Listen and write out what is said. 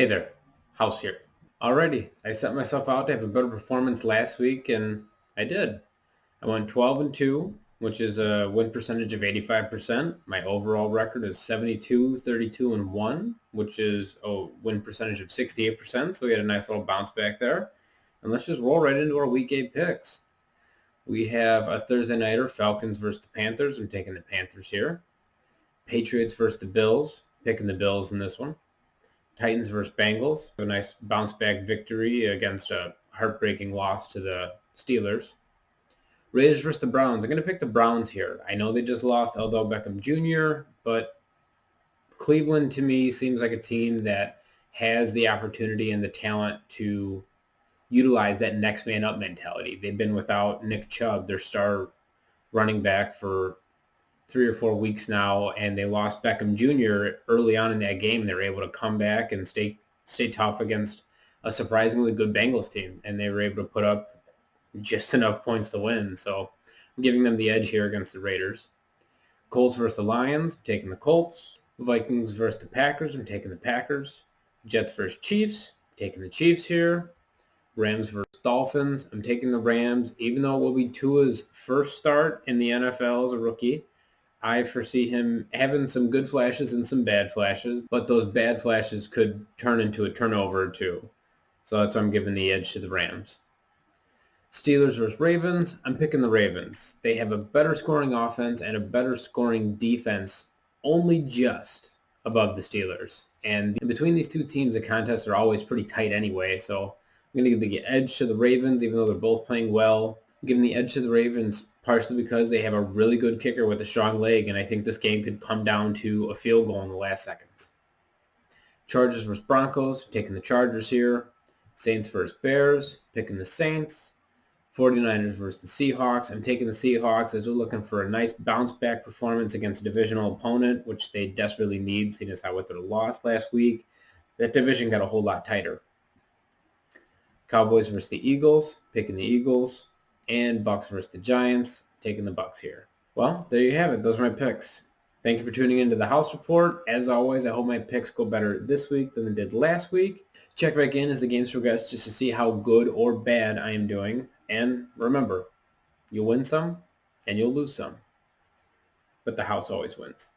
Hey there, House here. Alrighty, I set myself out to have a better performance last week, and I did. I went 12-2, which is a win percentage of 85%. My overall record is 72, 32, and 1, which is a win percentage of 68%. So we had a nice little bounce back there. And let's just roll right into our Week 8 picks. We have a Thursday nighter, Falcons versus the Panthers. I'm taking the Panthers here. Patriots versus the Bills. Picking the Bills in this one. Titans versus Bengals. A nice bounce back victory against a heartbreaking loss to the Steelers. Raiders versus the Browns. I'm going to pick the Browns here. I know they just lost Odell Beckham Jr., but Cleveland to me seems like a team that has the opportunity and the talent to utilize that next man up mentality. They've been without Nick Chubb, their star running back, for 3 or 4 weeks now, and they lost Beckham Jr. early on in that game. They were able to come back and stay tough against a surprisingly good Bengals team, and they were able to put up just enough points to win. So I'm giving them the edge here against the Raiders. Colts versus the Lions, I'm taking the Colts. Vikings versus the Packers, I'm taking the Packers. Jets versus Chiefs, I'm taking the Chiefs here. Rams versus Dolphins, I'm taking the Rams. Even though it will be Tua's first start in the NFL as a rookie, I foresee him having some good flashes and some bad flashes, but those bad flashes could turn into a turnover or two. So that's why I'm giving the edge to the Rams. Steelers versus Ravens, I'm picking the Ravens. They have a better scoring offense and a better scoring defense, only just above the Steelers. And between these two teams, the contests are always pretty tight anyway, so I'm going to give the edge to the Ravens, even though they're both playing well. I'm giving the edge to the Ravens partially because they have a really good kicker with a strong leg, and I think this game could come down to a field goal in the last seconds. Chargers versus Broncos, taking the Chargers here. Saints versus Bears, picking the Saints. 49ers versus the Seahawks. I'm taking the Seahawks as we're looking for a nice bounce-back performance against a divisional opponent, which they desperately need, seeing as how with their loss last week. That division got a whole lot tighter. Cowboys versus the Eagles, picking the Eagles. And Bucks versus the Giants, taking the Bucks here. Well, there you have it. Those are my picks. Thank you for tuning into the House Report. As always, I hope my picks go better this week than they did last week. Check back in as the games progress just to see how good or bad I am doing. And remember, you'll win some and you'll lose some, but the house always wins.